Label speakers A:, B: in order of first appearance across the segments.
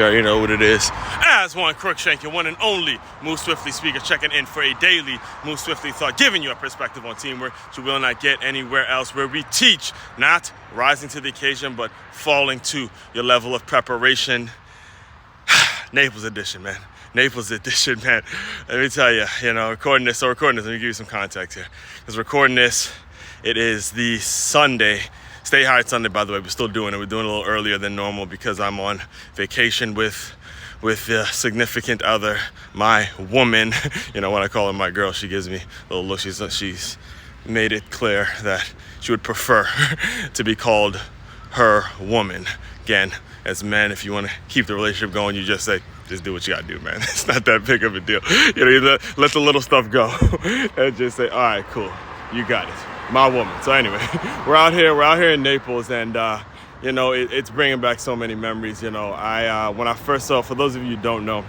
A: You already know what it is. As one Crookshank, your one and only Move Swiftly speaker, checking in for a daily Move Swiftly thought, giving you a perspective on teamwork you will not get anywhere else, where we teach not rising to the occasion, but falling to your level of preparation. Naples edition, man. Naples edition, man. Let me tell you, recording this, let me give you some context here. Because recording this, it is the Sunday. Stay High Sunday, by the way. We're still doing it. We're doing it a little earlier than normal because I'm on vacation with the significant other, my woman. When I call her my girl, she gives me a little look. She's made it clear that she would prefer to be called her woman. Again, as men, if you want to keep the relationship going, you just say, just do what you got to do, man. It's not that big of a deal. You let the little stuff go and just say, all right, cool. You got it. My woman. So anyway, we're out here in Naples, and it's bringing back so many memories. When I first saw, for those of you who don't know,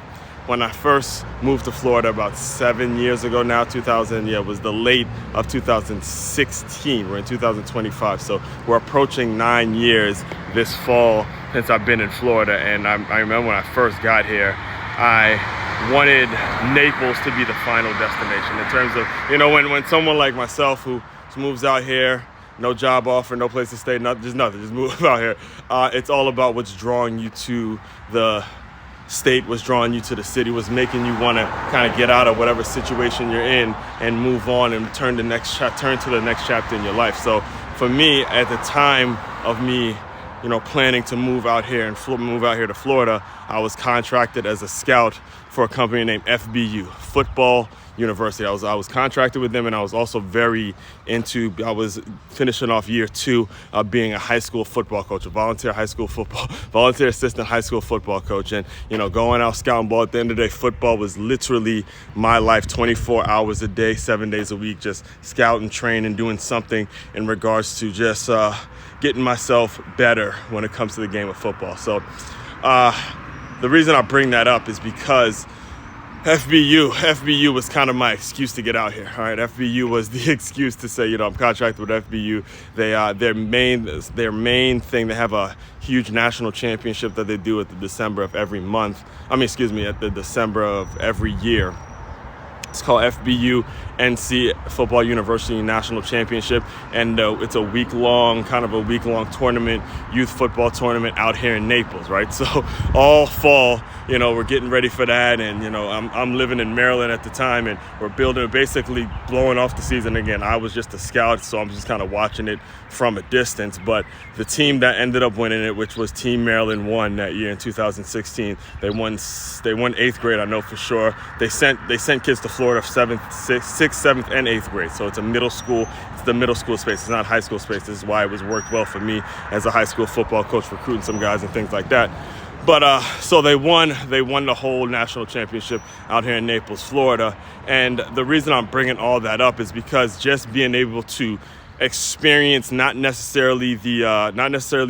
A: when I first moved to Florida about 7 years ago now, it was the late of 2016. We're in 2025, so we're approaching 9 years this fall since I've been in Florida. And I remember when I first got here, I wanted Naples to be the final destination in terms of, when someone like myself who moves out here, no job offer, no place to stay, just move out here. It's all about what's drawing you to the state, what's drawing you to the city, what's making you want to kind of get out of whatever situation you're in and move on and turn to the next chapter in your life. So for me, at the time of me, planning to move out here to Florida, I was contracted as a scout for a company named FBU, Football University. I was contracted with them, and I was also I was finishing off year 2 of being a high school football coach, a volunteer assistant high school football coach. And, going out scouting ball, at the end of the day, football was literally my life, 24 hours a day, 7 days a week, just scouting, training, doing something in regards to just getting myself better when it comes to the game of football. So the reason I bring that up is because FBU was kind of my excuse to get out here. All right, FBU was the excuse to say, I'm contracted with FBU. Their main thing, they have a huge national championship that they do at the December of every year. It's called FBU NC Football University National Championship, and it's a week-long tournament, youth football tournament out here in Naples, right? So all fall, we're getting ready for that, and I'm living in Maryland at the time, and we're basically blowing off the season again. I was just a scout, so I'm just kind of watching it from a distance. But the team that ended up winning it, which was Team Maryland, won that year in 2016. They won 8th grade, I know for sure. They sent kids to Florida 6th, 7th, and 8th grade. So it's a middle school. It's the middle school space. It's not high school space. This is why it worked well for me as a high school football coach, recruiting some guys and things like that. But so they won the whole national championship out here in Naples, Florida. And the reason I'm bringing all that up is because just being able to experience not necessarily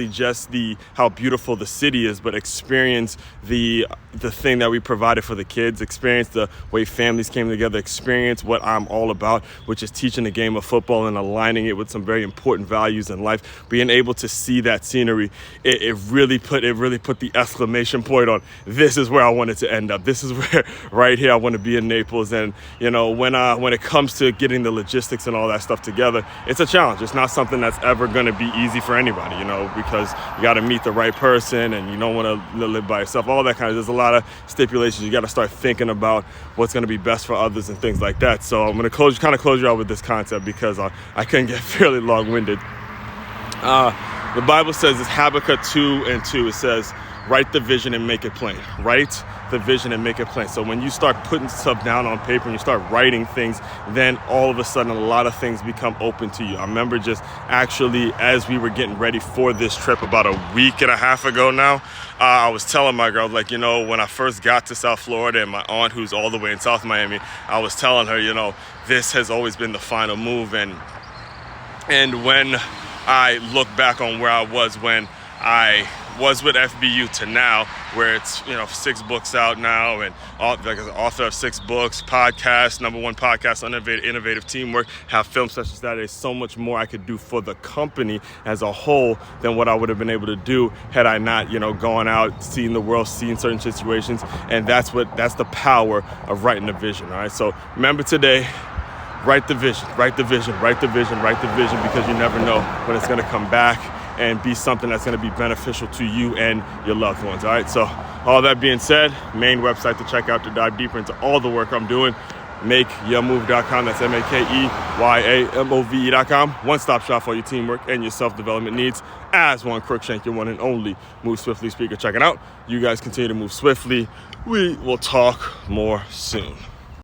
A: just how beautiful the city is, but experience the thing that we provided for the kids, experience the way families came together, experience what I'm all about, which is teaching the game of football and aligning it with some very important values in life. Being able to see that scenery, it really put the exclamation point on, this is where I wanted to end up. This is where right here I want to be in Naples. And when it comes to getting the logistics and all that stuff together, it's a challenge. It's not something that's ever going to be easy for anybody, because you got to meet the right person and you don't want to live by yourself. All that there's a lot of stipulations. You got to start thinking about what's going to be best for others and things like that. So I'm going to close you out with this concept because I couldn't get fairly long-winded. The Bible says, it's Habakkuk 2:2. It says, write the vision and make it plain. Write the vision and make it plain. So when you start putting stuff down on paper and you start writing things, then all of a sudden a lot of things become open to you. I remember just actually as we were getting ready for this trip about a week and a half ago now, I was telling my girl, when I first got to South Florida and my aunt, who's all the way in South Miami, I was telling her, this has always been the final move. And when I look back on where I was when I was with FBU to now, where it's 6 books out now, and like an author of 6 books, podcast, #1 podcast on innovative teamwork, have film sessions. That is so much more I could do for the company as a whole than what I would have been able to do had I not gone out, seeing the world, seeing certain situations. And that's the power of writing a vision. All right, so remember today, write the vision, write the vision, write the vision, write the vision, because you never know when it's going to come back and be something that's going to be beneficial to you and your loved ones. All right, so all that being said, main website to check out to dive deeper into all the work I'm doing, makeyourmove.com. That's MakeYaMove.com. One-stop shop for your teamwork and your self-development needs. As one Crookshank, your one and only Move Swiftly speaker. Checking out. You guys continue to move swiftly. We will talk more soon.